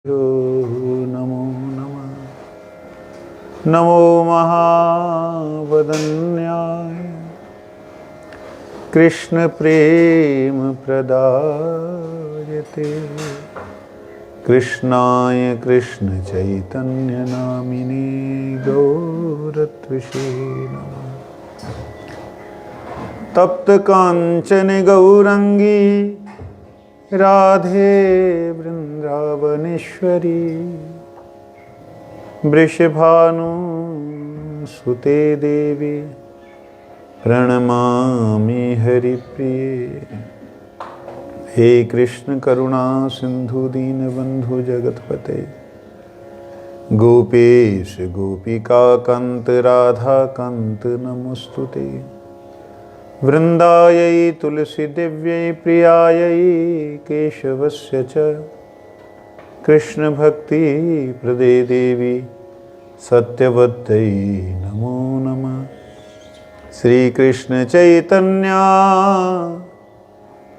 नमो नमः। नमो महावदन्याय कृष्ण प्रेम प्रदायते कृष्णाय कृष्ण चैतन्य नामिने गौरत्विषे नमः। तप्त कांचन गौरंगी राधे वृंदावनेश्वरी वृषभानुसुते देवी प्रणमामि हरिप्रिये। हे कृष्ण करुणा सिंधु दीनबंधु जगतपते गोपेश गोपिका कांत राधा कांत नमोस्तुते। वृंदायै तुलसी दिव्यै प्रियायै केशवस्य च कृष्ण भक्ति प्रदे देवी सत्यवत्यै नमो नमः। श्री कृष्ण चैतन्य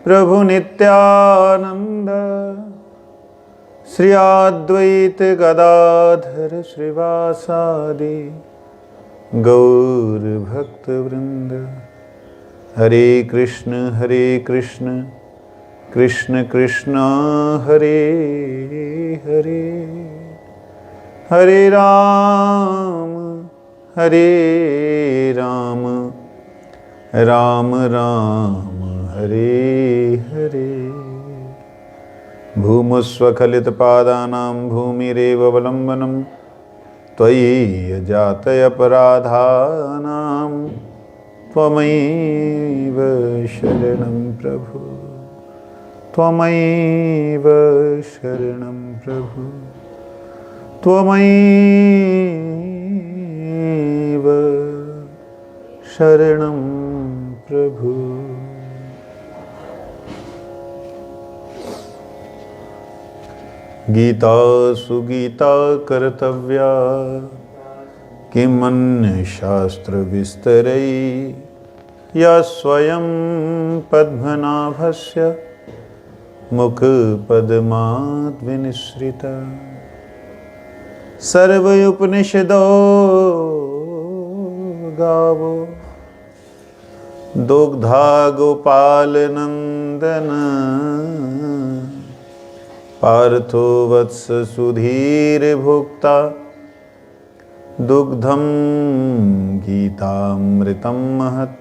प्रभु नित्यानंद श्री अद्वैत गदाधर श्रीवासादि गौर भक्त वृंद। हरे कृष्ण कृष्ण कृष्ण हरे हरे, हरे राम राम राम हरे हरे। भूमस्वखलितपादानां भूमिरेव अवलम्बनं त्वयि जातयपराधानां त्वमैव शरणं प्रभु, त्वमैव शरणं प्रभु, त्वमैव शरणं प्रभु। गीता सुगीता कर्तव्या किमन्य शास्त्र विस्तरै या स्वयं पद्मनाभस्य मुख पद्माद् विनिसृता। सर्वोपनिषदो गावो दुग्धा गोपाल नंदन पार्थो वत्स सुधीर भोक्ता दुग्धं गीतामृतं महत्।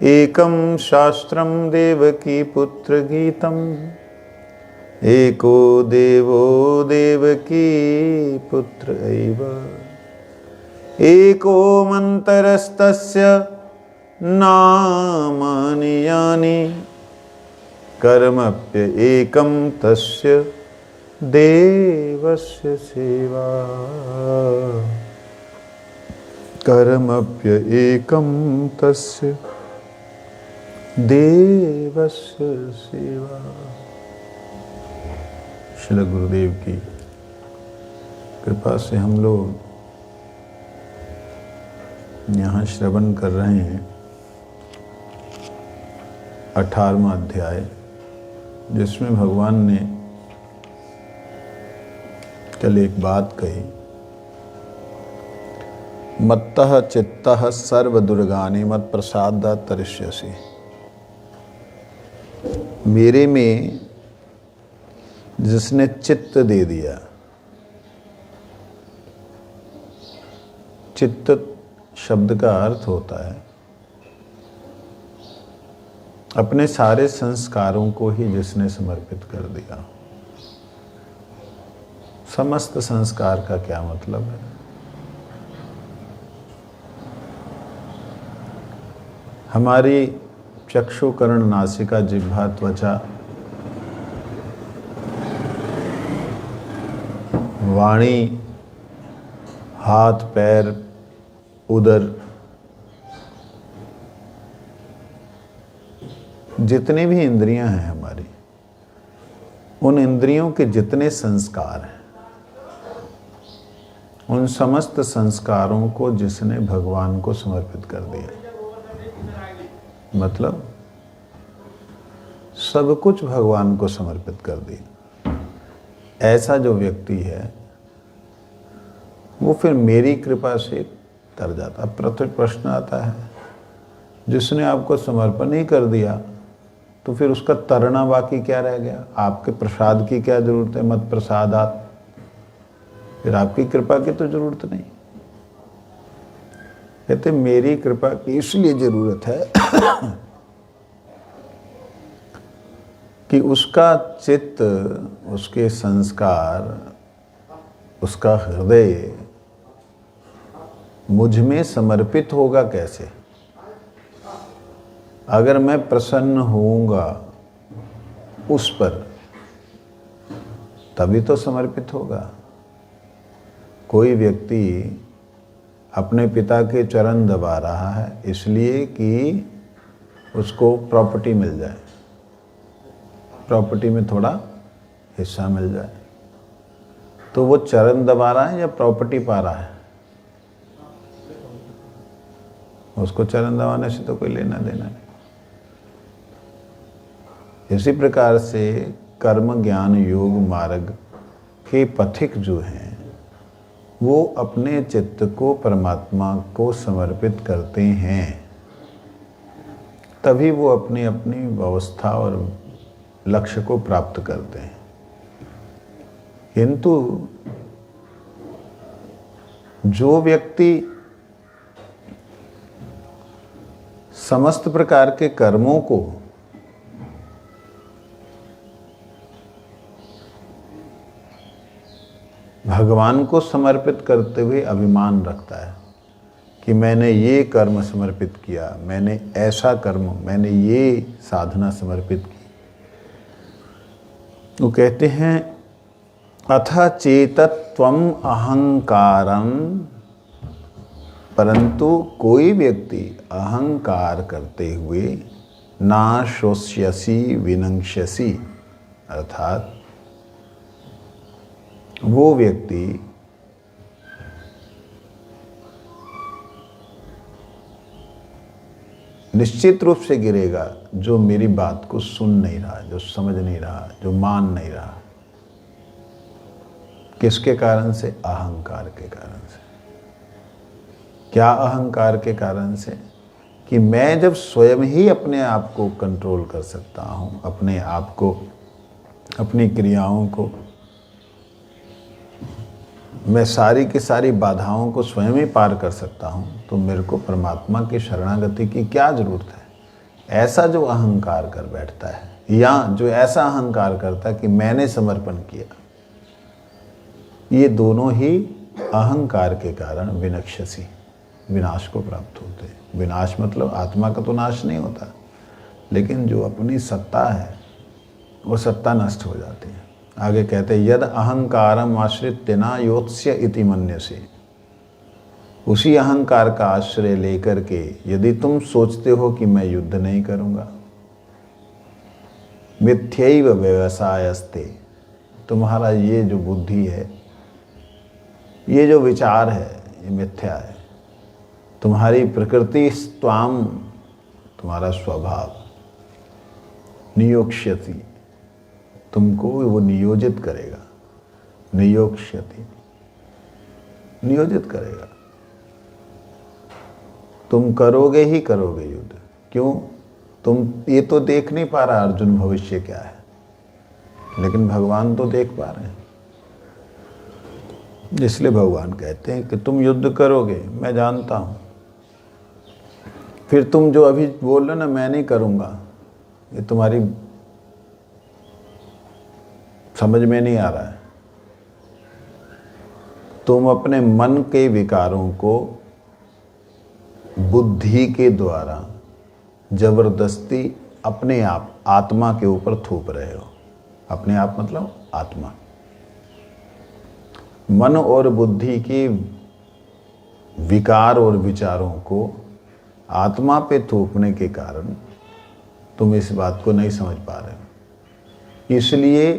एकं शास्त्रं देवकी पुत्र गीतम् एको देवो देवकी पुत्र एव। एको मन्तरस्तस्य नामानि यानि कर्मप्य एकं तस्य देवस्य सेवा। कर्मप्य एकं तस्य देवस्य सेवा। श्री गुरुदेव की कृपा से हम लोग यहाँ श्रवण कर रहे हैं 18वां अध्याय, जिसमें भगवान ने कल एक बात कही, मत्तः चित्तः सर्व दुर्गानि मत प्रसादात् तरिष्यसि। मेरे में जिसने चित्त दे दिया, चित्त शब्द का अर्थ होता है अपने सारे संस्कारों को ही जिसने समर्पित कर दिया। समस्त संस्कार का क्या मतलब है? हमारी चक्षु कर्ण नासिका जिह्वा त्वचा वाणी हाथ पैर उदर, जितनी भी इंद्रियां हैं हमारी, उन इंद्रियों के जितने संस्कार हैं, उन समस्त संस्कारों को जिसने भगवान को समर्पित कर दिया, मतलब सब कुछ भगवान को समर्पित कर दिया। ऐसा जो व्यक्ति है वो फिर मेरी कृपा से तर जाता। अब प्रश्न आता है, जिसने आपको समर्पण ही कर दिया तो फिर उसका तरना बाकी क्या रह गया? आपके प्रसाद की क्या जरूरत है? मत प्रसादात, फिर आपकी कृपा की तो जरूरत नहीं। कहते मेरी कृपा की इसलिए जरूरत है कि उसका चित्त, उसके संस्कार, उसका हृदय मुझ में समर्पित होगा कैसे? अगर मैं प्रसन्न होऊंगा उस पर, तभी तो समर्पित होगा। कोई व्यक्ति अपने पिता के चरण दबा रहा है इसलिए कि उसको प्रॉपर्टी मिल जाए, प्रॉपर्टी में थोड़ा हिस्सा मिल जाए, तो वो चरण दबा रहा है या प्रॉपर्टी पा रहा है? उसको चरण दबाने से तो कोई लेना देना नहीं। इसी प्रकार से कर्म ज्ञान योग मार्ग के पथिक जो हैं वो अपने चित्त को परमात्मा को समर्पित करते हैं, तभी वो अपनी अपनी व्यवस्था और लक्ष्य को प्राप्त करते हैं। किंतु जो व्यक्ति समस्त प्रकार के कर्मों को भगवान को समर्पित करते हुए अभिमान रखता है कि मैंने ये कर्म समर्पित किया, मैंने ऐसा कर्म, मैंने ये साधना समर्पित की, वो कहते हैं अथ चेतत्वम अहंकारम, परंतु कोई व्यक्ति अहंकार करते हुए ना शोष्यसि विनंक्ष्यसि, अर्थात वो व्यक्ति निश्चित रूप से गिरेगा जो मेरी बात को सुन नहीं रहा, जो समझ नहीं रहा, जो मान नहीं रहा। किसके कारण से? अहंकार के कारण से। क्या अहंकार के कारण से? कि मैं जब स्वयं ही अपने आप को कंट्रोल कर सकता हूँ, अपने आप को, अपनी क्रियाओं को, मैं सारी की सारी बाधाओं को स्वयं ही पार कर सकता हूँ, तो मेरे को परमात्मा की शरणागति की क्या जरूरत है? ऐसा जो अहंकार कर बैठता है, या जो ऐसा अहंकार करता है कि मैंने समर्पण किया, ये दोनों ही अहंकार के कारण विनक्ष्यसि, विनाश को प्राप्त होते हैं। विनाश मतलब आत्मा का तो नाश नहीं होता, लेकिन जो अपनी सत्ता है वो सत्ता नष्ट हो जाती है। आगे कहते हैं यद अहंकारम आश्रित्य न योत्स्य इति मन्यसे, उसी अहंकार का आश्रय लेकर के यदि तुम सोचते हो कि मैं युद्ध नहीं करूंगा, मिथ्यैव व्यवसायस्ते, तुम्हारा ये जो बुद्धि है, ये जो विचार है, ये मिथ्या है। तुम्हारी प्रकृति स्वाम, तुम्हारा स्वभाव, नियोक्ष्यति, तुमको वो नियोजित करेगा, नियोक्ष्यति, नियोजित करेगा। तुम करोगे ही करोगे युद्ध। क्यों? तुम ये तो देख नहीं पा रहा अर्जुन भविष्य क्या है, लेकिन भगवान तो देख पा रहे हैं। इसलिए भगवान कहते हैं कि तुम युद्ध करोगे, मैं जानता हूं। फिर तुम जो अभी बोल रहे हो ना मैं नहीं करूंगा, ये तुम्हारी समझ में नहीं आ रहा है। तुम अपने मन के विकारों को बुद्धि के द्वारा जबरदस्ती अपने आप आत्मा के ऊपर थोप रहे हो। अपने आप मतलब आत्मा। मन और बुद्धि के विकार और विचारों को आत्मा पे थोपने के कारण तुम इस बात को नहीं समझ पा रहे हो। इसलिए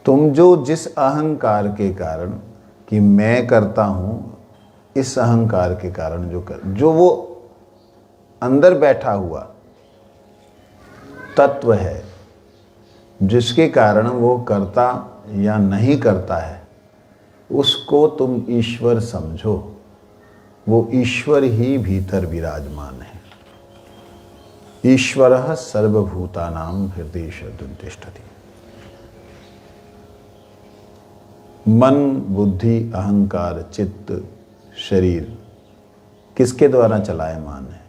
तुम जो जिस अहंकार के कारण कि मैं करता हूं, इस अहंकार के कारण जो वो अंदर बैठा हुआ तत्व है, जिसके कारण वो करता या नहीं करता है उसको तुम ईश्वर समझो। वो ईश्वर ही भीतर विराजमान है। ईश्वरः सर्वभूतानां हृदयेषु तिष्ठति। मन, बुद्धि, अहंकार, चित्त, शरीर किसके द्वारा चलायमान है?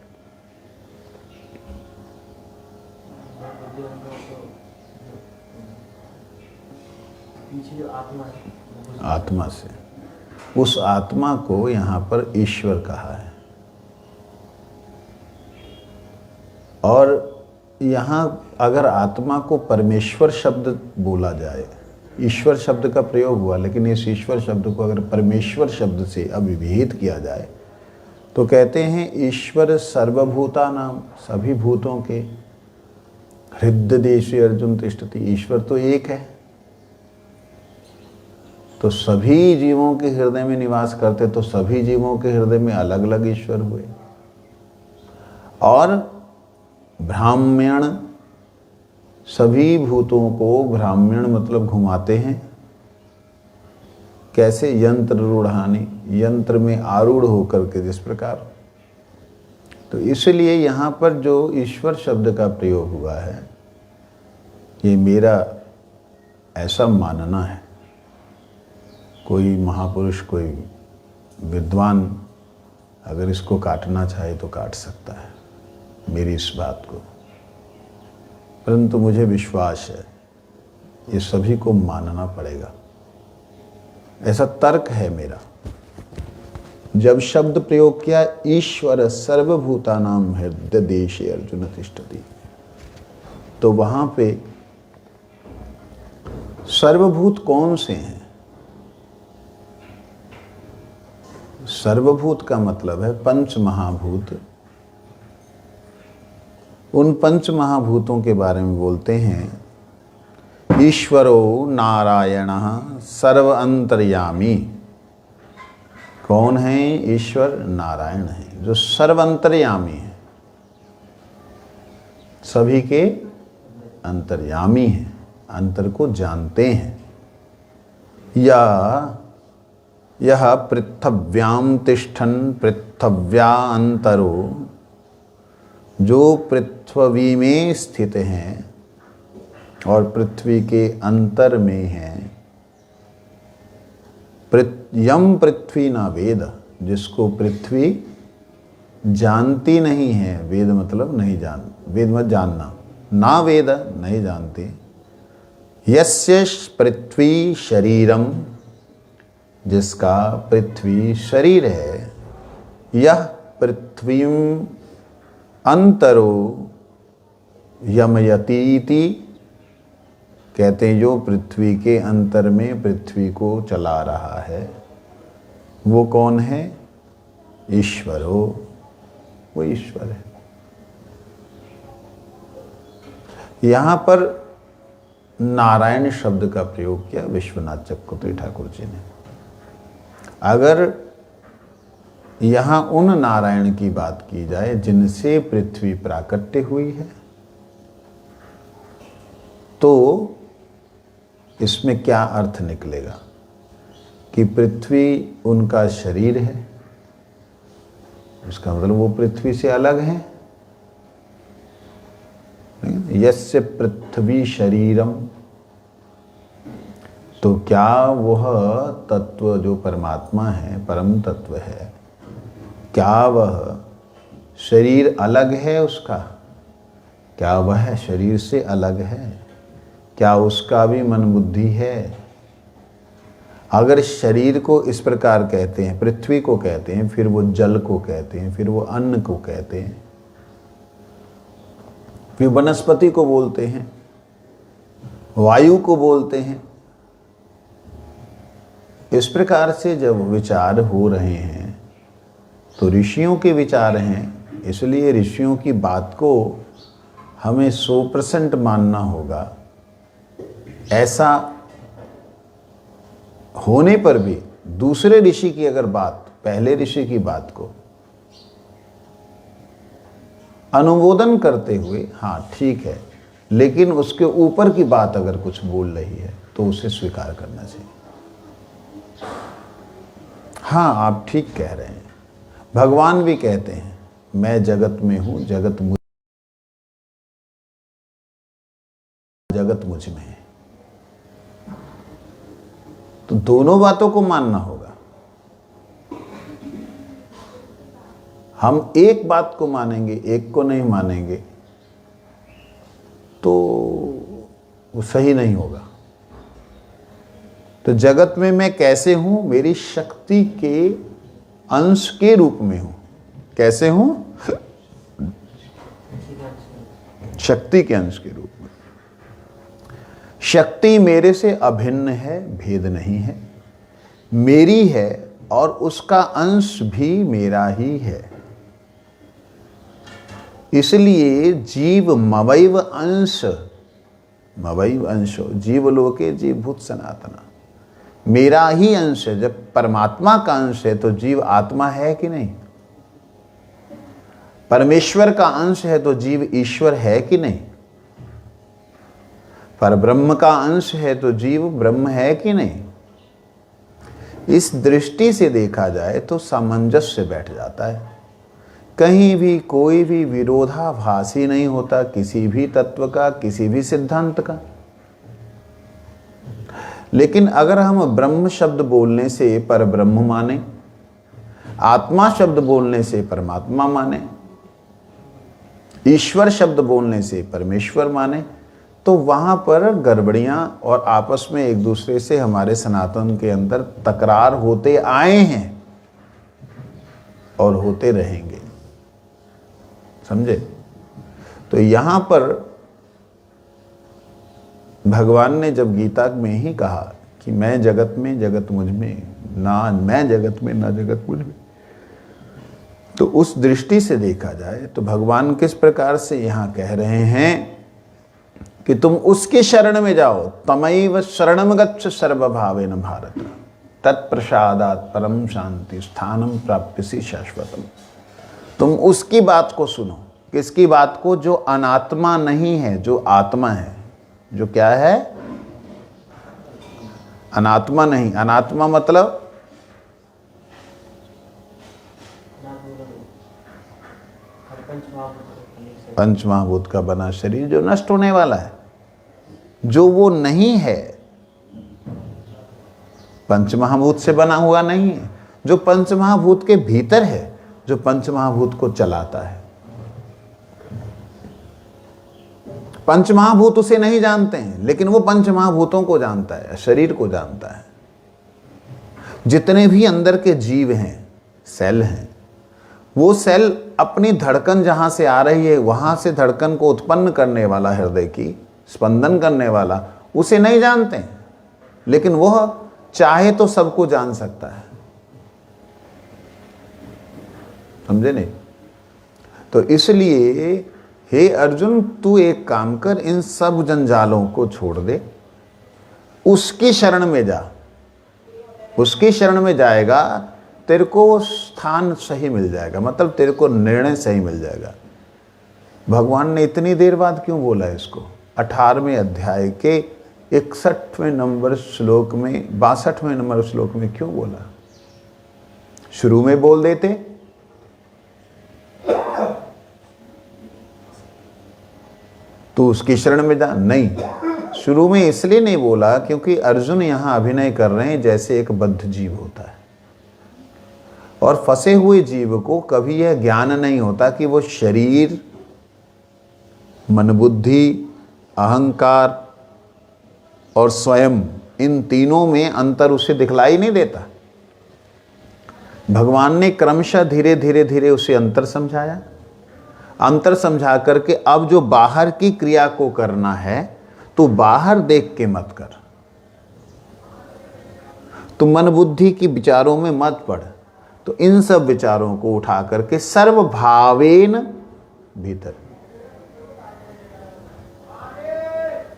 आत्मा से। उस आत्मा को यहाँ पर ईश्वर कहा है। और यहाँ अगर आत्मा को परमेश्वर शब्द बोला जाए, ईश्वर शब्द का प्रयोग हुआ, लेकिन इस ईश्वर शब्द को अगर परमेश्वर शब्द से अभिहित किया जाए तो कहते हैं ईश्वर सर्वभूतानां, सभी भूतों के, हृदयेषु अर्जुन तिष्ठति। ईश्वर तो एक है, तो सभी जीवों के हृदय में निवास करते, तो सभी जीवों के हृदय में अलग अलग ईश्वर हुए। और ब्राह्मण, सभी भूतों को ब्राह्मण मतलब घुमाते हैं। कैसे? यंत्र रूढ़ानी, यंत्र में आरूढ़ होकर के जिस प्रकार। तो इसलिए यहाँ पर जो ईश्वर शब्द का प्रयोग हुआ है, ये मेरा ऐसा मानना है। कोई महापुरुष, कोई विद्वान अगर इसको काटना चाहे तो काट सकता है मेरी इस बात को, परंतु मुझे विश्वास है ये सभी को मानना पड़ेगा। ऐसा तर्क है मेरा। जब शब्द प्रयोग किया ईश्वर सर्वभूतानां हृदयेषु अर्जुन तिष्ठति, तो वहां पे सर्वभूत कौन से हैं? सर्वभूत का मतलब है पंच महाभूत। उन पंच महाभूतों के बारे में बोलते हैं ईश्वरो नारायणः सर्व अंतर्यामी। कौन है ईश्वर? नारायण है, जो सर्व अंतर्यामी है, सभी के अंतर्यामी हैं, अंतर को जानते हैं। या यह पृथ्व्याम तिष्ठन् पृथ्व्यान्तरो, जो पृथ्वी में स्थित हैं और पृथ्वी के अंतर में हैं। यम पृथ्वी ना वेद, जिसको पृथ्वी जानती नहीं है। वेद मतलब नहीं जान, वेद मत जानना, ना वेद नहीं जानती। यस्य पृथ्वी शरीरम, जिसका पृथ्वी शरीर है। यह पृथ्वीं अंतरो यमयतीति, कहते हैं जो पृथ्वी के अंतर में पृथ्वी को चला रहा है वो कौन है? ईश्वर हो, वो ईश्वर है। यहां पर नारायण शब्द का प्रयोग किया विश्वनाथ चक्रवर्ती ठाकुर जी ने। अगर यहाँ उन नारायण की बात की जाए जिनसे पृथ्वी प्राकट्य हुई है, तो इसमें क्या अर्थ निकलेगा कि पृथ्वी उनका शरीर है, इसका मतलब वो पृथ्वी से अलग है। यस्य पृथ्वी शरीरम, तो क्या वह तत्व जो परमात्मा है, परम तत्व है, क्या वह शरीर अलग है उसका? क्या वह शरीर से अलग है? क्या उसका भी मन बुद्धि है? अगर शरीर को इस प्रकार कहते हैं, पृथ्वी को कहते हैं, फिर वो जल को कहते हैं, फिर वो अन्न को कहते हैं, फिर वनस्पति को बोलते हैं, वायु को बोलते हैं। इस प्रकार से जब विचार हो रहे हैं तो ऋषियों के विचार हैं, इसलिए ऋषियों की बात को हमें 100% मानना होगा। ऐसा होने पर भी दूसरे ऋषि की अगर बात, पहले ऋषि की बात को अनुमोदन करते हुए, हाँ ठीक है, लेकिन उसके ऊपर की बात अगर कुछ बोल रही है तो उसे स्वीकार करना चाहिए। हाँ, आप ठीक कह रहे हैं। भगवान भी कहते हैं मैं जगत में हूं, जगत मुझ में है। तो दोनों बातों को मानना होगा। हम एक बात को मानेंगे, एक को नहीं मानेंगे, तो वो सही नहीं होगा। तो जगत में मैं कैसे हूं? मेरी शक्ति के अंश के रूप में हूं। कैसे हूं? शक्ति के अंश के रूप में। शक्ति मेरे से अभिन्न है, भेद नहीं है, मेरी है और उसका अंश भी मेरा ही है। इसलिए जीव मवैव अंश, मवैव अंशो जीवलोके जीवभूत सनातना, मेरा ही अंश है। जब परमात्मा का अंश है तो जीव आत्मा है कि नहीं? परमेश्वर का अंश है तो जीव ईश्वर है कि नहीं? पर ब्रह्म का अंश है तो जीव ब्रह्म है कि नहीं? इस दृष्टि से देखा जाए तो सामंजस्य बैठ जाता है। कहीं भी कोई भी विरोधाभास ही नहीं होता किसी भी तत्व का, किसी भी सिद्धांत का। लेकिन अगर हम ब्रह्म शब्द बोलने से पर ब्रह्म माने, आत्मा शब्द बोलने से परमात्मा माने, ईश्वर शब्द बोलने से परमेश्वर माने, तो वहां पर गड़बड़ियां और आपस में एक दूसरे से हमारे सनातन के अंदर तकरार होते आए हैं और होते रहेंगे। समझे? तो यहां पर भगवान ने जब गीता में ही कहा कि मैं जगत में, जगत मुझ में, ना मैं जगत में, ना जगत मुझ में, तो उस दृष्टि से देखा जाए तो भगवान किस प्रकार से यहां कह रहे हैं कि तुम उसके शरण में जाओ। तमैव शरणम गच्छ सर्वभावेन भारत, तत्प्रसादात् परम शांति स्थानम प्राप्यसि शाश्वतम। तुम उसकी बात को सुनो। किसकी बात को? जो अनात्मा नहीं है, जो आत्मा है। जो क्या है? अनात्मा नहीं। अनात्मा मतलब पंचमहाभूत का बना शरीर जो नष्ट होने वाला है, जो वो नहीं है, पंचमहाभूत से बना हुआ नहीं है, जो पंचमहाभूत के भीतर है, जो पंचमहाभूत को चलाता है। पंचमहाभूत उसे नहीं जानते हैं, लेकिन वो पंचमहाभूतों को जानता है, शरीर को जानता है। जितने भी अंदर के जीव हैं, सेल हैं, वो सेल अपनी धड़कन जहां से आ रही है वहां से धड़कन को उत्पन्न करने वाला, हृदय की स्पंदन करने वाला, उसे नहीं जानते हैं, लेकिन वह चाहे तो सबको जान सकता है। समझे नहीं? तो इसलिए हे अर्जुन, तू एक काम कर, इन सब जंजालों को छोड़ दे, उसकी शरण में जा। उसकी शरण में जाएगा, तेरे को स्थान सही मिल जाएगा, मतलब तेरे को निर्णय सही मिल जाएगा। भगवान ने इतनी देर बाद क्यों बोला इसको? 18वें अध्याय के 61वें नंबर श्लोक में, 62वें नंबर श्लोक में क्यों बोला? शुरू में बोल देते तू उसकी शरण में जा। नहीं, शुरू में इसलिए नहीं बोला क्योंकि अर्जुन यहां अभिनय कर रहे हैं जैसे एक बद्ध जीव होता है, और फंसे हुए जीव को कभी यह ज्ञान नहीं होता कि वो शरीर, मनबुद्धि, अहंकार और स्वयं, इन तीनों में अंतर उसे दिखलाई नहीं देता। भगवान ने क्रमशः धीरे धीरे धीरे उसे अंतर समझाया। अंतर समझा करके अब जो बाहर की क्रिया को करना है तो बाहर देख के मत कर, तो मन बुद्धि की विचारों में मत पड़, तो इन सब विचारों को उठा करके सर्वभावेन भीतर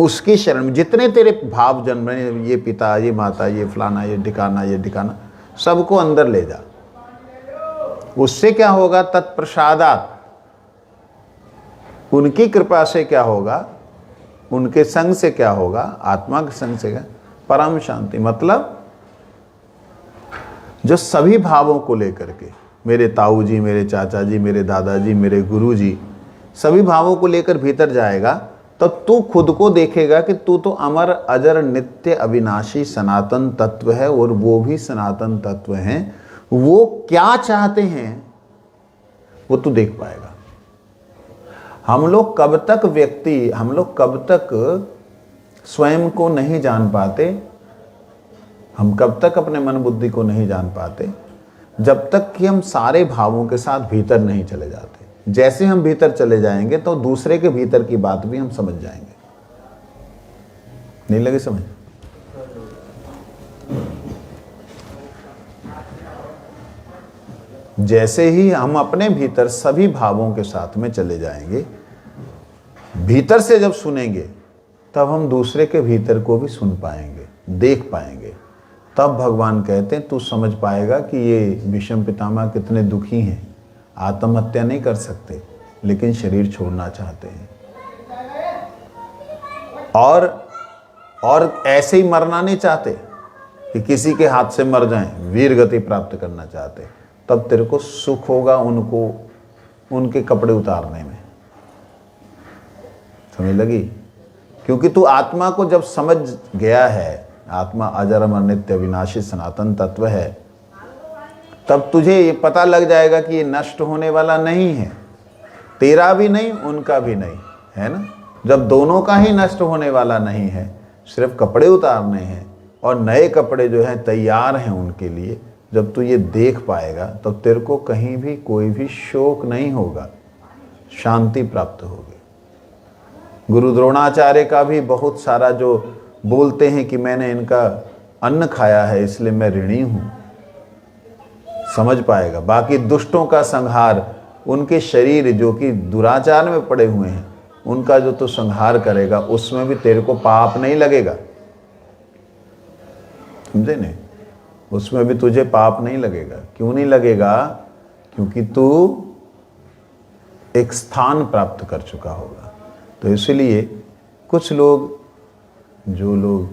उसकी शरण में, जितने तेरे भाव जन्म रहे, ये पिता, ये माता, ये फलाना, ये ठिकाना, ये ठिकाना, सबको अंदर ले जा। उससे क्या होगा? तत्प्रसादात्, उनकी कृपा से क्या होगा? उनके संग से क्या होगा? आत्मा के संग से क्या? परम शांति। मतलब जो सभी भावों को लेकर के, मेरे ताऊ जी, मेरे चाचा जी, मेरे दादाजी, मेरे गुरु जी, सभी भावों को लेकर भीतर जाएगा, तो तू खुद को देखेगा कि तू तो अमर अजर नित्य अविनाशी सनातन तत्व है, और वो भी सनातन तत्व हैं। वो क्या चाहते हैं वो तू देख पाएगा। हम लोग कब तक स्वयं को नहीं जान पाते, हम कब तक अपने मन बुद्धि को नहीं जान पाते, जब तक कि हम सारे भावों के साथ भीतर नहीं चले जाते। जैसे हम भीतर चले जाएंगे तो दूसरे के भीतर की बात भी हम समझ जाएंगे। नहीं लगी समझ? जैसे ही हम अपने भीतर सभी भावों के साथ में चले जाएंगे, भीतर से जब सुनेंगे, तब हम दूसरे के भीतर को भी सुन पाएंगे, देख पाएंगे। तब भगवान कहते हैं तू समझ पाएगा कि ये भीष्म पितामह कितने दुखी हैं। आत्महत्या नहीं कर सकते, लेकिन शरीर छोड़ना चाहते हैं, और ऐसे ही मरना नहीं चाहते कि किसी के हाथ से मर जाएं, वीर गति प्राप्त करना चाहते। तब तेरे को सुख होगा उनके कपड़े उतारने में। समझ लगी? क्योंकि तू आत्मा को जब समझ गया है, आत्मा अजर अमर नित्य अविनाशी सनातन तत्व है, तब तुझे ये पता लग जाएगा कि ये नष्ट होने वाला नहीं है, तेरा भी नहीं, उनका भी नहीं, है ना? जब दोनों का ही नष्ट होने वाला नहीं है, सिर्फ कपड़े उतारने हैं, और नए कपड़े जो हैं तैयार हैं उनके लिए, जब तू ये देख पाएगा, तब तेरे को कहीं भी कोई भी शोक नहीं होगा, शांति प्राप्त होगी। गुरु द्रोणाचार्य का भी बहुत सारा जो बोलते हैं कि मैंने इनका अन्न खाया है इसलिए मैं ऋणी हूँ, समझ पाएगा। बाकी दुष्टों का संहार, उनके शरीर जो कि दुराचार में पड़े हुए हैं, उनका जो तो संहार करेगा, उसमें भी तेरे को पाप नहीं लगेगा। समझे नहीं? उसमें भी तुझे पाप नहीं लगेगा। क्यों नहीं लगेगा? क्योंकि तू एक स्थान प्राप्त कर चुका होगा। तो इसलिए कुछ लोग, जो लोग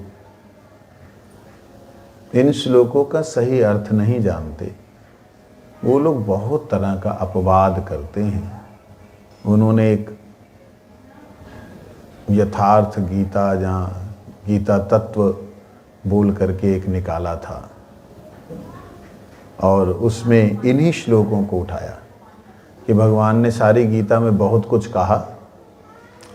इन श्लोकों का सही अर्थ नहीं जानते, वो लोग बहुत तरह का अपवाद करते हैं। उन्होंने एक यथार्थ गीता, जहाँ गीता तत्व बोल करके एक निकाला था, और उसमें इन्हीं श्लोकों को उठाया कि भगवान ने सारी गीता में बहुत कुछ कहा,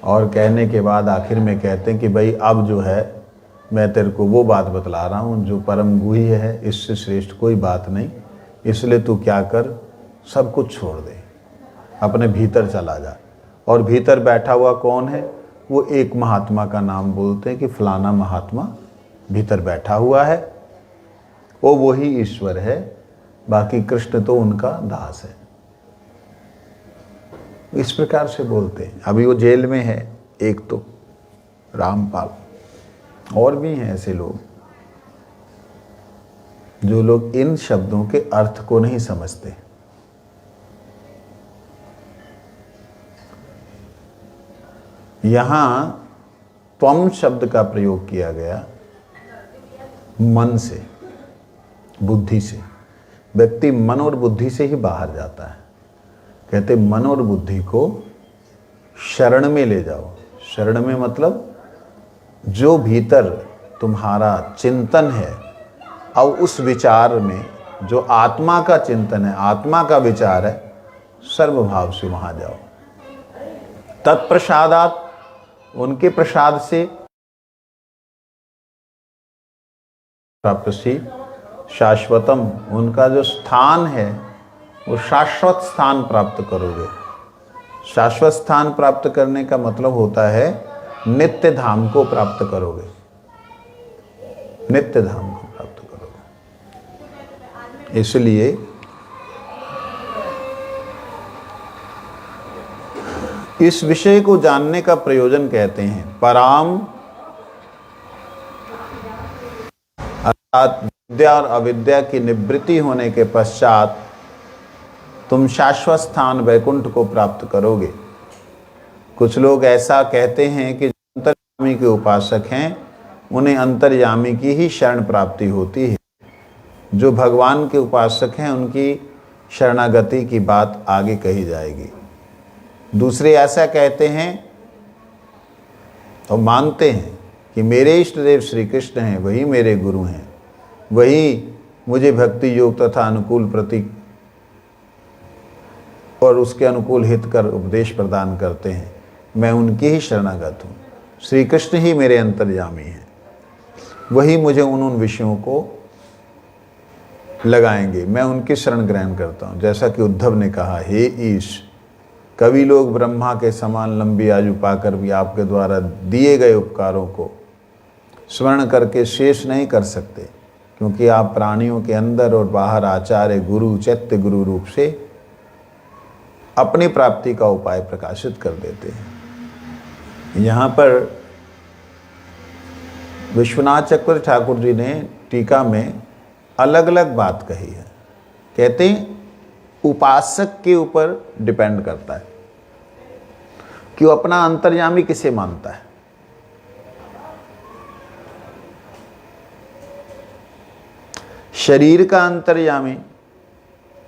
और कहने के बाद आखिर में कहते हैं कि भाई अब जो है मैं तेरे को वो बात बतला रहा हूँ जो परम गुह्य है, इससे श्रेष्ठ कोई बात नहीं, इसलिए तू क्या कर, सब कुछ छोड़ दे, अपने भीतर चला जा। और भीतर बैठा हुआ कौन है? वो एक महात्मा का नाम बोलते हैं कि फलाना महात्मा भीतर बैठा हुआ है, वो वही ईश्वर है, बाकी कृष्ण तो उनका दास है। इस प्रकार से बोलते हैं। अभी वो जेल में है, एक तो रामपाल, और भी हैं ऐसे लोग, जो लोग इन शब्दों के अर्थ को नहीं समझते। यहां त्वम शब्द का प्रयोग किया गया मन से, बुद्धि से। व्यक्ति मन और बुद्धि से ही बाहर जाता है। कहते मन और बुद्धि को शरण में ले जाओ। शरण में मतलब जो भीतर तुम्हारा चिंतन है, और उस विचार में जो आत्मा का चिंतन है, आत्मा का विचार है, सर्वभाव से वहां जाओ। तत्प्रसादात, उनके प्रसाद से प्राप्ति शाश्वतम, उनका जो स्थान है वो शाश्वत स्थान प्राप्त करोगे। शाश्वत स्थान प्राप्त करने का मतलब होता है नित्य धाम को प्राप्त करोगे, नित्य धाम को प्राप्त करोगे। इसलिए इस विषय को जानने का प्रयोजन कहते हैं पराम, अर्थात विद्या और अविद्या की निवृत्ति होने के पश्चात तुम शाश्वत स्थान वैकुंठ को प्राप्त करोगे। कुछ लोग ऐसा कहते हैं कि अंतर अंतर्यामी के उपासक हैं उन्हें अंतर्यामी की ही शरण प्राप्ति होती है। जो भगवान के उपासक हैं उनकी शरणागति की बात आगे कही जाएगी। दूसरे ऐसा कहते हैं और मानते हैं कि मेरे इष्ट देव श्री कृष्ण हैं, वही मेरे गुरु हैं, वही मुझे भक्ति योग तथा अनुकूल प्रतीक और उसके अनुकूल हित कर उपदेश प्रदान करते हैं। मैं उनकी ही शरणागत हूँ। श्री कृष्ण ही मेरे अंतर्यामी हैं, वही मुझे उन विषयों को लगाएंगे। मैं उनकी शरण ग्रहण करता हूँ। जैसा कि उद्धव ने कहा, हे ईश, कवि लोग ब्रह्मा के समान लंबी आयु पाकर भी आपके द्वारा दिए गए उपकारों को स्मरण करके शेष नहीं कर सकते, क्योंकि आप प्राणियों के अंदर और बाहर आचार्य गुरु चैत्य गुरु रूप से अपनी प्राप्ति का उपाय प्रकाशित कर देते हैं। यहाँ पर विश्वनाथ चक्रवर्ती ठाकुर जी ने टीका में अलग अलग बात कही है। कहते हैं उपासक के ऊपर डिपेंड करता है कि वो अपना अंतर्यामी किसे मानता है। शरीर का अंतर्यामी,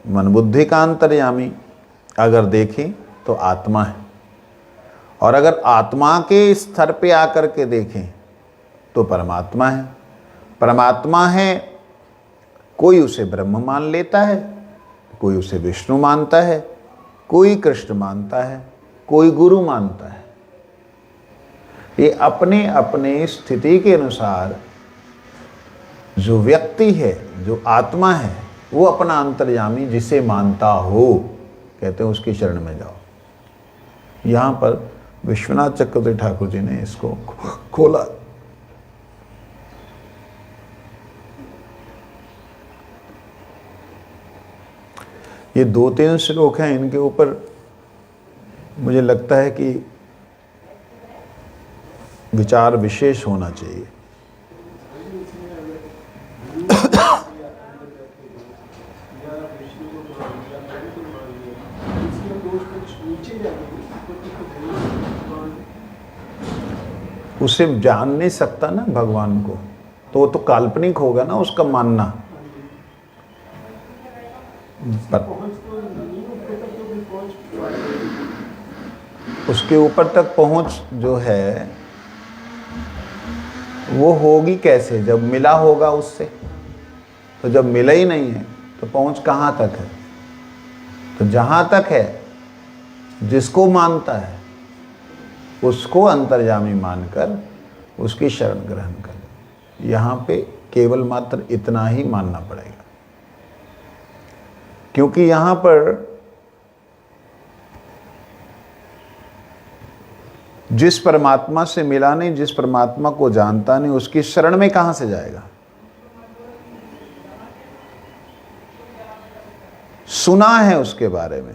मन बुद्धि का अंतर्यामी अगर देखें तो आत्मा है, और अगर आत्मा के स्तर पे आकर के देखें तो परमात्मा है। परमात्मा है, कोई उसे ब्रह्म मान लेता है, कोई उसे विष्णु मानता है, कोई कृष्ण मानता है, कोई गुरु मानता है। ये अपने अपने स्थिति के अनुसार जो व्यक्ति है, जो आत्मा है, वो अपना अंतर्यामी जिसे मानता हो, कहते हैं उसकी शरण में जाओ। यहाँ पर विश्वनाथ चक्रवर्ती ठाकुर जी ने इसको खोला। ये 2-3 श्लोक हैं, इनके ऊपर मुझे लगता है कि विचार विशेष होना चाहिए। उसे जान नहीं सकता ना भगवान को, तो वो तो काल्पनिक होगा ना उसका मानना। उसके ऊपर तक पहुंच जो है वो होगी कैसे, जब मिला होगा उससे। तो जब मिला ही नहीं है तो पहुंच कहाँ तक है। तो जहाँ तक है, जिसको मानता है उसको अंतर्यामी मानकर उसकी शरण ग्रहण कर। यहाँ पे केवल मात्र इतना ही मानना पड़ेगा, क्योंकि यहाँ पर जिस परमात्मा से मिला नहीं, जिस परमात्मा को जानता नहीं, उसकी शरण में कहाँ से जाएगा। सुना है उसके बारे में,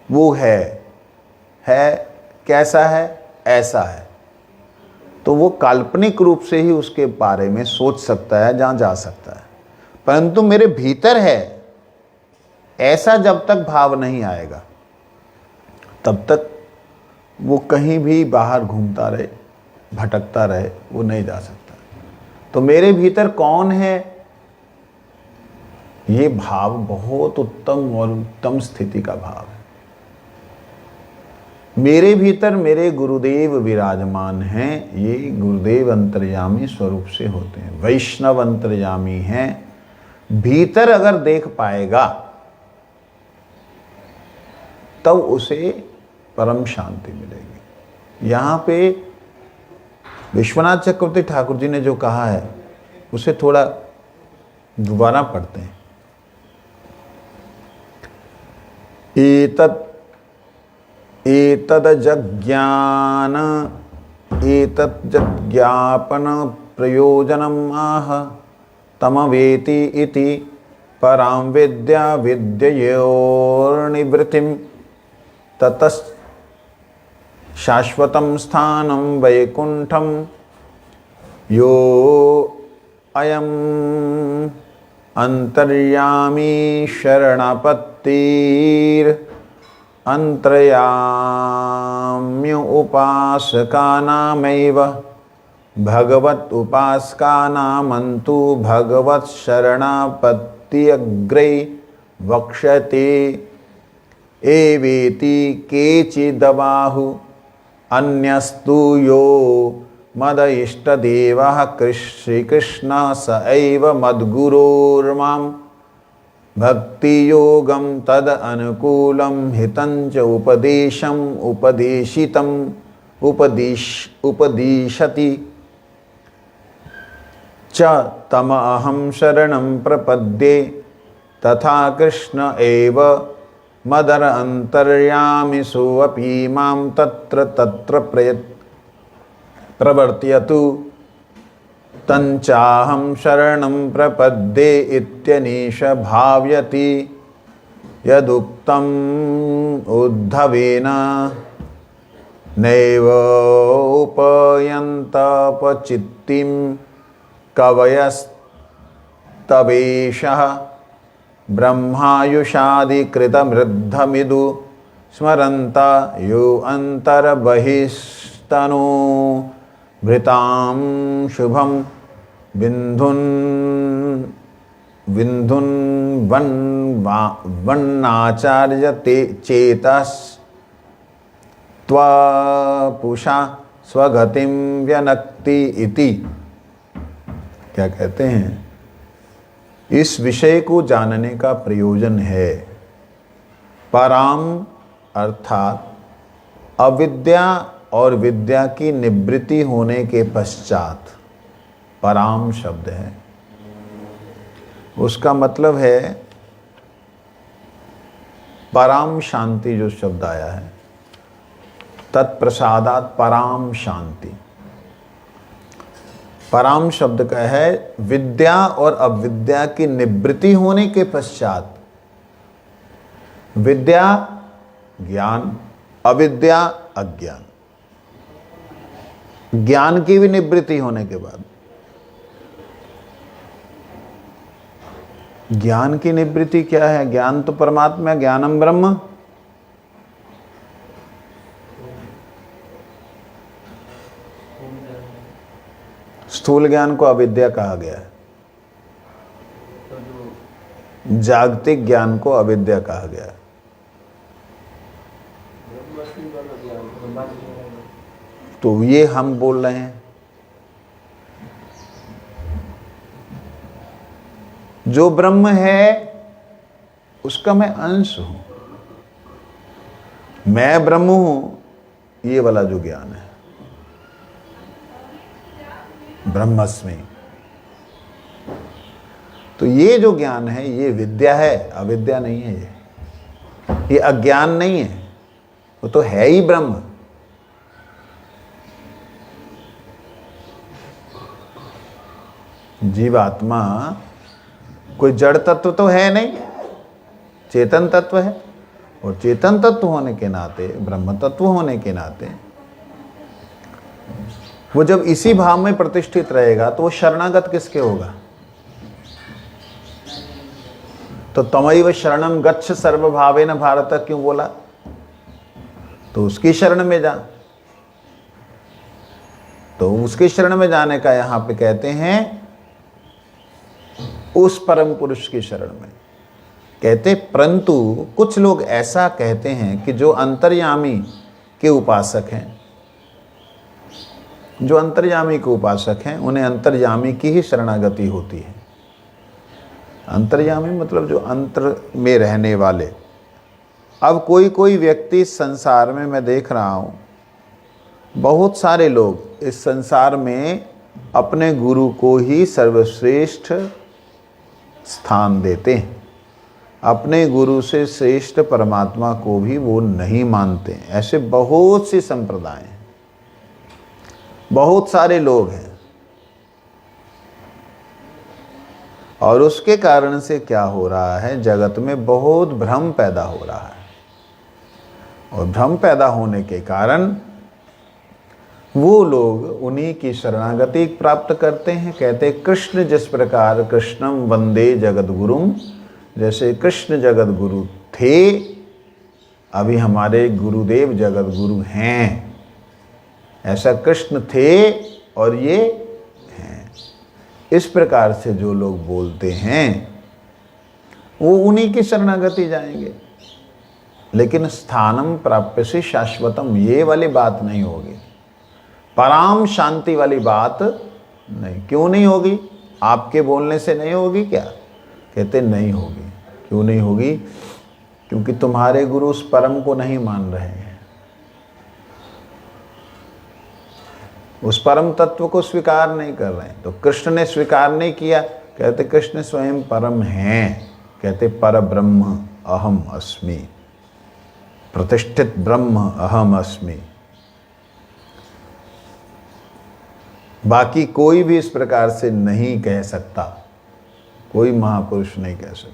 वो है कैसा है, ऐसा है, तो वो काल्पनिक रूप से ही उसके बारे में सोच सकता है, जहाँ जा सकता है। परंतु मेरे भीतर है ऐसा जब तक भाव नहीं आएगा, तब तक वो कहीं भी बाहर घूमता रहे, भटकता रहे, वो नहीं जा सकता। तो मेरे भीतर कौन है, ये भाव बहुत उत्तम और उत्तम स्थिति का भाव है। मेरे भीतर मेरे गुरुदेव विराजमान हैं। ये गुरुदेव अंतर्यामी स्वरूप से होते हैं, वैष्णव अंतर्यामी हैं। भीतर अगर देख पाएगा तब उसे परम शांति मिलेगी। यहाँ पे विश्वनाथ चक्रवर्ती ठाकुर जी ने जो कहा है उसे थोड़ा दोबारा पढ़ते हैं। एतद् जज्ञान एतत् जज्ञापन प्रयोजनम् आह तमवेति इति परां विद्या विद्ययोर्निवृत्तिं ततः शाश्वतं स्थानं वैकुंठं यो अयम् अंतर्यामी शरणपत्तिर् अंतर्याम्य उपासकानामैव भगवत उपासकानामन्तु भगवत शरणापत्त्यग्रे वक्ष्यते एवेति केचिदबाहु अन्यस्तु यो मद इष्टदेवः श्रीकृष्णः स एव मद्गुरोर्मां भक्तियोगं तद अनुकूलं हितं च उपदिशति च तमहं शरणं प्रपद्ये तथा कृष्ण एव मदर अंतर्यामि सोऽपि मां तत्र तत्र प्रवर्तयतु तंचाहं शरणं प्रपद्ये इत्यनीश भाव्यति यदुक्तम् उद्धवेन नैव उपयन्तपचित्तिं कवयस्तवेशः ब्रह्मायुषादिकृतमृद्धमिदु स्मरन्ता यो अन्तर्बहिस्तनो भृतां शुभं वन्नाचार्य चेतस्त्वपुषा स्वगतिं व्यनक्ति इति। क्या कहते हैं? इस विषय को जानने का प्रयोजन है पराम अर्थात अविद्या और विद्या की निवृत्ति होने के पश्चात, पराम शब्द है, उसका मतलब है पराम शांति। जो शब्द आया है तत्प्रसादात पराम शांति, पराम शब्द का है विद्या और अविद्या की निवृत्ति होने के पश्चात। विद्या ज्ञान, अविद्या अज्ञान, ज्ञान की भी निवृत्ति होने के बाद। ज्ञान की निवृत्ति क्या है? ज्ञान तो परमात्मा, ज्ञानम ब्रह्म। स्थूल ज्ञान को अविद्या कहा गया है, जागतिक ज्ञान को अविद्या कहा गया है। तो ये हम बोल रहे हैं। जो ब्रह्म है उसका मैं अंश हूं, मैं ब्रह्म हूं, ये वाला जो ज्ञान है ब्रह्मस्मि। तो ये जो ज्ञान है ये विद्या है, अविद्या नहीं है। ये अज्ञान नहीं है, वो तो है ही ब्रह्म। जीवात्मा कोई जड़ तत्व तो है नहीं, चेतन तत्व है। और चेतन तत्व होने के नाते, ब्रह्म तत्व होने के नाते, वो जब इसी भाव में प्रतिष्ठित रहेगा तो वो शरणागत किसके होगा? तो तमैव शरणम गच्छ सर्वभावेन भारत क्यों बोला? तो उसकी शरण में जा। तो उसकी शरण में जाने का यहां पे कहते हैं उस परम पुरुष की शरण में कहते। परंतु कुछ लोग ऐसा कहते हैं कि जो अंतर्यामी के उपासक हैं, जो अंतर्यामी के उपासक हैं, उन्हें अंतर्यामी की ही शरणागति होती है। अंतर्यामी मतलब जो अंतर में रहने वाले। अब कोई कोई व्यक्ति संसार में, मैं देख रहा हूँ बहुत सारे लोग इस संसार में अपने गुरु को ही सर्वश्रेष्ठ स्थान देते हैं, अपने गुरु से श्रेष्ठ परमात्मा को भी वो नहीं मानते। ऐसे बहुत सी संप्रदाय हैं, बहुत सारे लोग हैं। और उसके कारण से क्या हो रहा है? जगत में बहुत भ्रम पैदा हो रहा है। और भ्रम पैदा होने के कारण वो लोग उन्हीं की शरणागति प्राप्त करते हैं। कहते कृष्ण जिस प्रकार कृष्णम वंदे जगत गुरुम, जैसे कृष्ण जगत गुरु थे, अभी हमारे गुरुदेव जगत गुरु हैं, ऐसा कृष्ण थे और ये हैं। इस प्रकार से जो लोग बोलते हैं वो उन्हीं की शरणागति जाएंगे, लेकिन स्थानम प्राप्य से शाश्वतम ये वाली बात नहीं होगी, पराम शांति वाली बात नहीं। क्यों नहीं होगी? आपके बोलने से नहीं होगी क्या? कहते नहीं होगी। क्यों नहीं होगी? क्योंकि तुम्हारे गुरु उस परम को नहीं मान रहे हैं, उस परम तत्व को स्वीकार नहीं कर रहे हैं। तो कृष्ण ने स्वीकार नहीं किया, कहते कृष्ण स्वयं परम हैं। कहते पर ब्रह्म अहम अस्मि, प्रतिष्ठित ब्रह्म अहम अस्मि। बाकी कोई भी इस प्रकार से नहीं कह सकता, कोई महापुरुष नहीं कह सकता।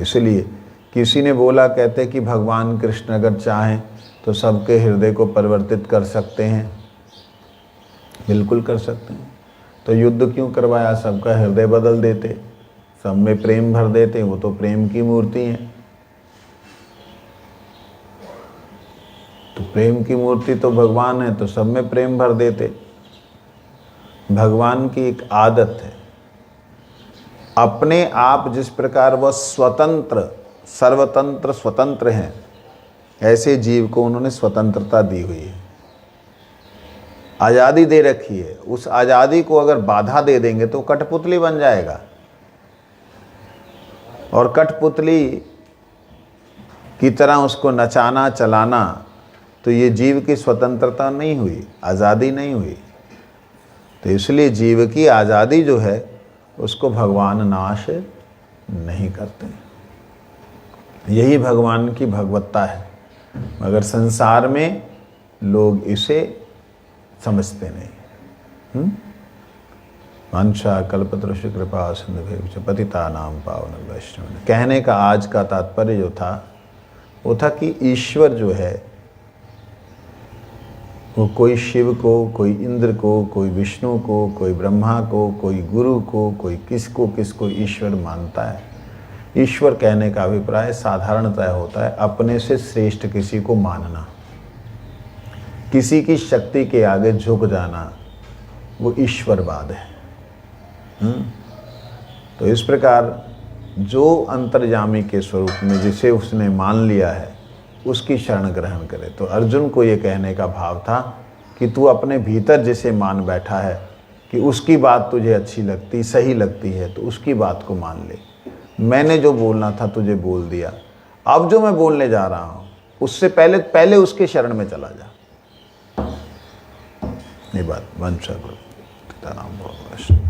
इसलिए किसी ने बोला, कहते कि भगवान कृष्ण अगर चाहें तो सबके हृदय को परिवर्तित कर सकते हैं। बिल्कुल कर सकते हैं। तो युद्ध क्यों करवाया? सबका हृदय बदल देते, सब में प्रेम भर देते। वो तो प्रेम की मूर्ति है। तो प्रेम की मूर्ति तो भगवान है, तो सब में प्रेम भर देते। भगवान की एक आदत है, अपने आप जिस प्रकार वह स्वतंत्र, सर्वतंत्र स्वतंत्र हैं, ऐसे जीव को उन्होंने स्वतंत्रता दी हुई है, आज़ादी दे रखी है। उस आज़ादी को अगर बाधा दे देंगे तो कठपुतली बन जाएगा, और कठपुतली की तरह उसको नचाना चलाना, तो ये जीव की स्वतंत्रता नहीं हुई, आज़ादी नहीं हुई। तो इसलिए जीव की आज़ादी जो है उसको भगवान नाश नहीं करते। यही भगवान की भगवत्ता है, मगर संसार में लोग इसे समझते नहीं। वंशा कल्पतरुष कृपा सिंधु पतितानां पावन वैष्णव। कहने का आज का तात्पर्य जो था वो था कि ईश्वर जो है वो कोई शिव को, कोई इंद्र को, कोई विष्णु को, कोई ब्रह्मा को, कोई गुरु को, कोई किसको ईश्वर मानता है। ईश्वर कहने का अभिप्राय साधारणतः होता है अपने से श्रेष्ठ किसी को मानना, किसी की शक्ति के आगे झुक जाना, वो ईश्वरवाद है। तो इस प्रकार जो अंतर्यामी के स्वरूप में जिसे उसने मान लिया है उसकी शरण ग्रहण करे। तो अर्जुन को ये कहने का भाव था कि तू अपने भीतर जिसे मान बैठा है कि उसकी बात तुझे अच्छी लगती, सही लगती है, तो उसकी बात को मान ले। मैंने जो बोलना था तुझे बोल दिया, अब जो मैं बोलने जा रहा हूँ उससे पहले उसके शरण में चला जा। ये बात वंशा गुरु नाम।